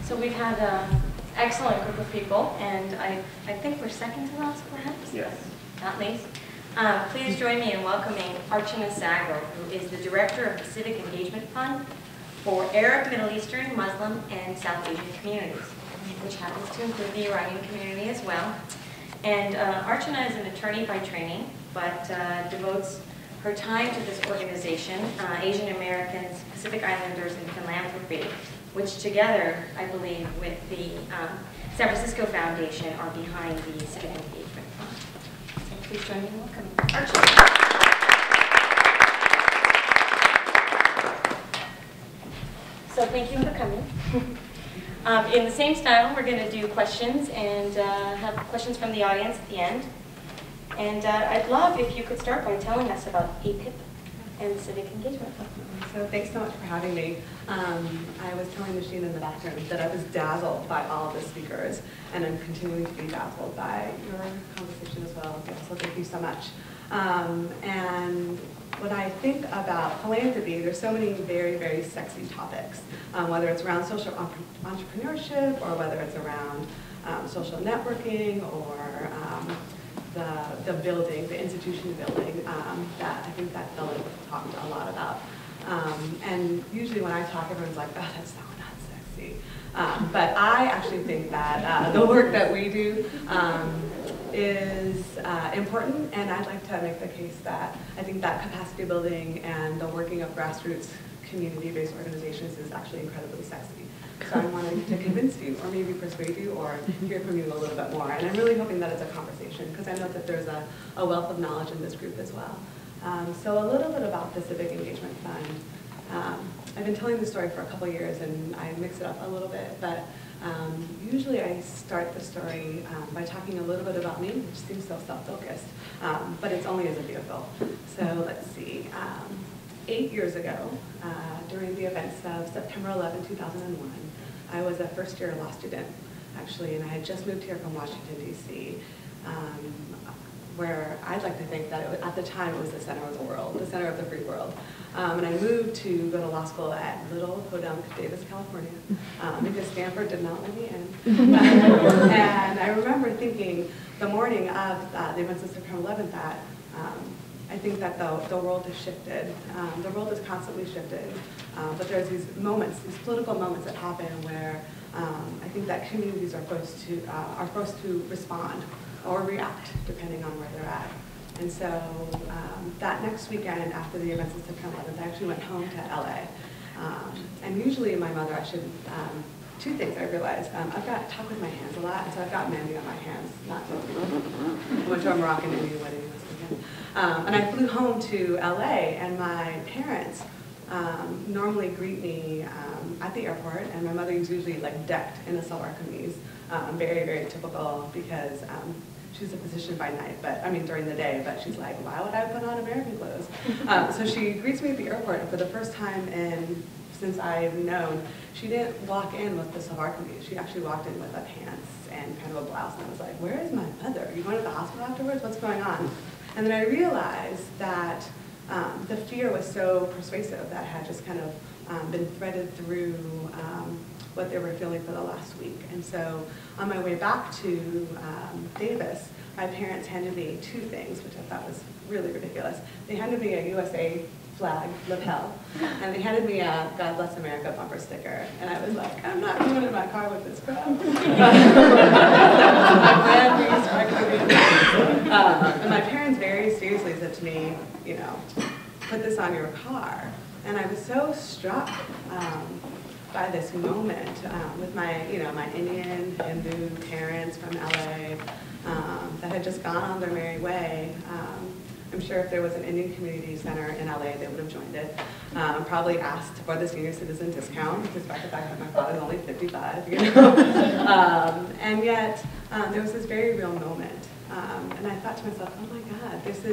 So we've had an excellent group of people, and I think we're second to last, perhaps? Yes. Not least. Please join me in welcoming Archana Sahgal, who is the Director of the Civic Engagement Fund for Arab, Middle Eastern, Muslim, and South Asian communities, which happens to include the Iranian community as well. And Archana is an attorney by training, but devotes her time to this organization, Asian Americans, Pacific Islanders, and Philanthropy, which together, I believe, with the San Francisco Foundation are behind the Civic Engagement Fund. So please join me in welcoming Archana. So thank you for coming. In the same style, we're going to do questions and have questions from the audience at the end. And I'd love if you could start by telling us about APIP and the Civic Engagement Fund. So thanks so much for having me. I was telling Machine in the background that I was dazzled by all of the speakers, and I'm continuing to be dazzled by your conversation as well. So thank you so much. And when I think about philanthropy, there's so many very, very sexy topics, whether it's around social entrepreneurship or whether it's around social networking or the building, the institution building, that I think that Philip talked a lot about. And usually when I talk, everyone's like, oh, that's so not sexy. But I actually think that the work that we do is important, and I'd like to make the case that I think that capacity building and the working of grassroots community-based organizations is actually incredibly sexy. So I wanted to convince you, or maybe persuade you, or hear from you a little bit more. And I'm really hoping that it's a conversation, because I know that there's a wealth of knowledge in this group as well. So a little bit about the Civic Engagement Fund. I've been telling this story for a couple of years, and I mix it up a little bit, but usually I start the story by talking a little bit about me, which seems so self-focused, but it's only as a vehicle. So let's see. 8 years ago, during the events of September 11, 2001, I was a first-year law student, actually, and I had just moved here from Washington, D.C., where I'd like to think that at the time it was the center of the world, the center of the free world. And I moved to go to law school at Little Podunk, Davis, California, because Stanford did not let me in. And I remember thinking the morning of the events of September 11th that I think that the world has shifted. The world has constantly shifted, but there's these moments, these political moments that happen where I think that communities are supposed to respond or react, depending on where they're at. And so that next weekend after the events of September 11th, I actually went home to LA. And usually my mother, two things I realized. I've got to talk with my hands a lot, and so I've got mending on my hands. I went to a Moroccan Indian wedding this weekend. And I flew home to LA, and my parents normally greet me at the airport, and my mother is usually like decked in a salwar kameez, very, very typical, because she's a physician by night, but I mean during the day, but she's like, why would I put on American clothes? So she greets me at the airport, and for the first time since I've known, she didn't walk in with the salwar kameez. She actually walked in with a pants and kind of a blouse, and I was like, where is my mother? Are you going to the hospital afterwards? What's going on? And then I realized that the fear was so persuasive that had just kind of been threaded through what they were feeling for the last week. And so on my way back to Davis, my parents handed me two things, which I thought was really ridiculous. They handed me a USA flag lapel, and they handed me a God Bless America bumper sticker. And I was like, I'm not going in my car with this crap. And my parents very seriously said to me, you know, put this on your car. And I was so struck by this moment with my, my Indian, Hindu parents from LA that had just gone on their merry way. I'm sure if there was an Indian community center in LA, they would have joined it. Probably asked for the senior citizen discount, despite the fact that my father's only 55, and yet, there was this very real moment. And I thought to myself, oh my God, this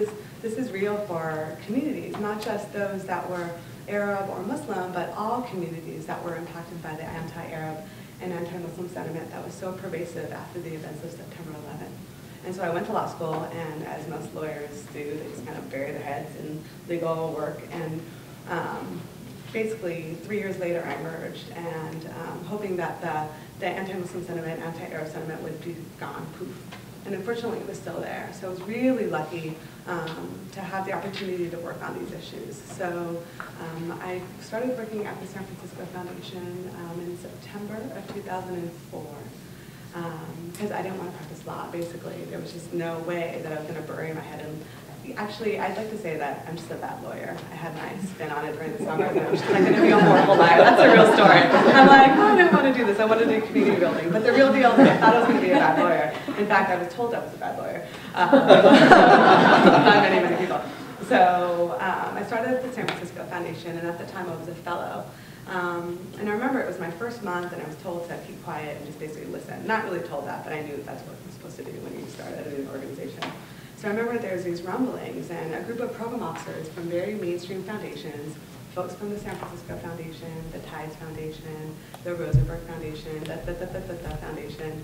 is real for communities, not just those that were Arab or Muslim, but all communities that were impacted by the anti-Arab and anti-Muslim sentiment that was so pervasive after the events of September 11th. And so I went to law school, and as most lawyers do, they just kind of bury their heads in legal work. And basically, 3 years later, I merged, and hoping that the the anti-Muslim sentiment, anti-Arab sentiment would be gone, poof. And unfortunately, it was still there. So I was really lucky to have the opportunity to work on these issues. So I started working at the San Francisco Foundation in September of 2004. Because I didn't want to practice law, basically. There was just no way that I was going to bury my head in. Actually, I'd like to say that I'm just a bad lawyer. I had my spin on it during the summer, and I was just like, going to be a horrible liar. That's a real story. I'm like, oh, I didn't want to do this. I wanted to do community building. But the real deal is I thought I was going to be a bad lawyer. In fact, I was told I was a bad lawyer by many, many people. So I started at the San Francisco Foundation, and at the time I was a fellow. And I remember it was my first month, and I was told to keep quiet and just basically listen. Not really told that, but I knew that's what you're supposed to do when you start at an organization. So I remember there was these rumblings, and a group of program officers from very mainstream foundations, folks from the San Francisco Foundation, the Tides Foundation, the Rosenberg Foundation, the Foundation,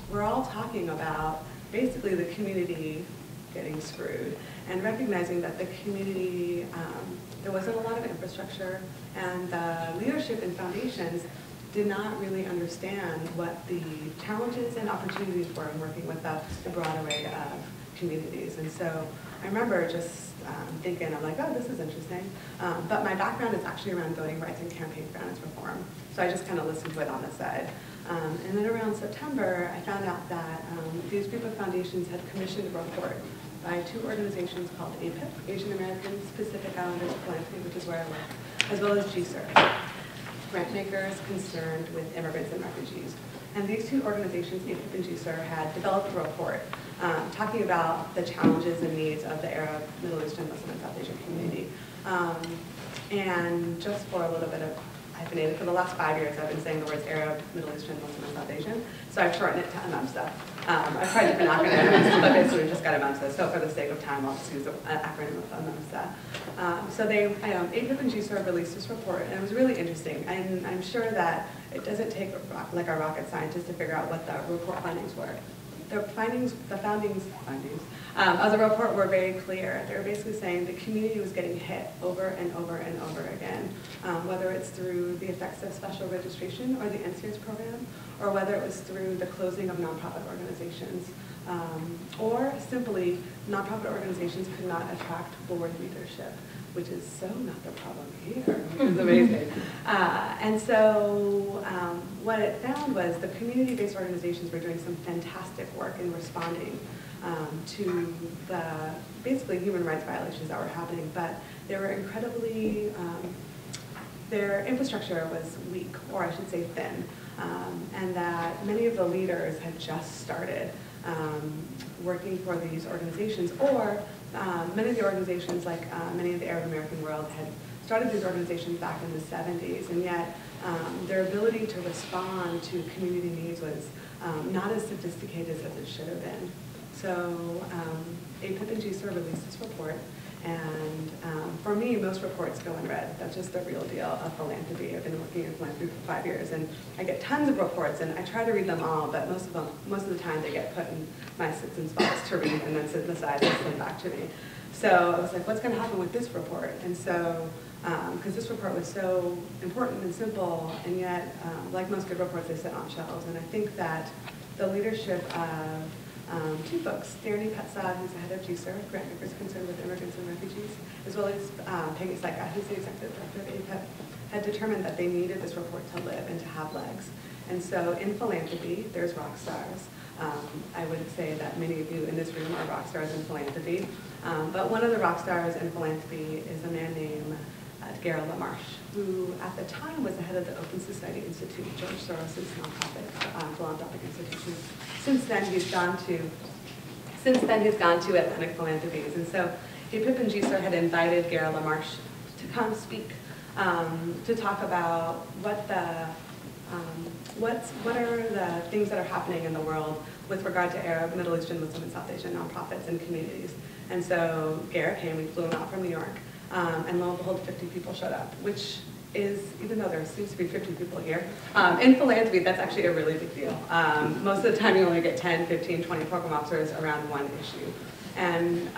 were all talking about basically the community getting screwed and recognizing that the community, there wasn't a lot of infrastructure, and the leadership in foundations did not really understand what the challenges and opportunities were in working with the broad array of communities. And so I remember just thinking, I'm like, oh, this is interesting. But my background is actually around voting rights and campaign finance reform. So I just kind of listened to it on the side. And then around September, I found out that these group of foundations had commissioned a report by two organizations called APIP, Asian Americans, Pacific Islanders Philanthropy, which is where I work, as well as GSER, grant makers concerned with immigrants and refugees. And these two organizations, APIP and GSER, had developed a report talking about the challenges and needs of the Arab, Middle Eastern, Muslim, and South Asian community. And just for a little bit of hyphenated, for the last 5 years I've been saying the words Arab, Middle Eastern, Muslim, and South Asian, so I've shortened it to AMEMSA. I've tried different acronyms, but basically we just got AMEMSA, so for the sake of time I'll just use the acronym of AMEMSA. So they, APIP and GSER released this report, and it was really interesting, and I'm sure that it doesn't take like a rocket scientist to figure out what the report findings were. The findings of the report were very clear. They were basically saying the community was getting hit over and over and over again, whether it's through the effects of special registration or the NCS program, or whether it was through the closing of nonprofit organizations, or simply nonprofit organizations could not attract board leadership, which is so not the problem here, which is amazing. And so what it found was the community-based organizations were doing some fantastic work in responding to the basically human rights violations that were happening, but they were incredibly, their infrastructure was weak, or I should say thin, and that many of the leaders had just started working for these organizations, or many of the organizations, like many of the Arab American world, had started these organizations back in the 70s, and yet their ability to respond to community needs was not as sophisticated as it should have been. So APIP and GSER released this report, and for me, most reports go unread. That's just the real deal of philanthropy. I've been working in philanthropy for 5 years, and I get tons of reports, and I try to read them all, but most of the time they get put in my sits and spots to read and then sit aside and send back to me. So I was like, what's going to happen with this report? And so, because this report was so important and simple, and yet, like most good reports, they sit on shelves. And I think that the leadership of two folks, Darren Petzad, who's the head of GSER, grant makers concerned with immigrants and refugees, as well as Peggy Slyka, who's the executive director of APIP, had determined that they needed this report to live and to have legs. And so in philanthropy, there's rock stars. I would say that many of you in this room are rock stars in philanthropy. But one of the rock stars in philanthropy is a man named Gary LaMarche, who at the time was the head of the Open Society Institute, George Soros' nonprofit philanthropic institution. Since then he's gone to Atlantic Philanthropies. And so APIP and GSER had invited Gary LaMarche to come speak, to talk about what are the things that are happening in the world with regard to Arab, Middle Eastern, Muslim, and South Asian nonprofits and communities. And so Gary came, we flew him out from New York, and lo and behold, 50 people showed up, which is, even though there seems to be 50 people here, in philanthropy, that's actually a really big deal. Most of the time you only get 10, 15, 20 program officers around one issue. And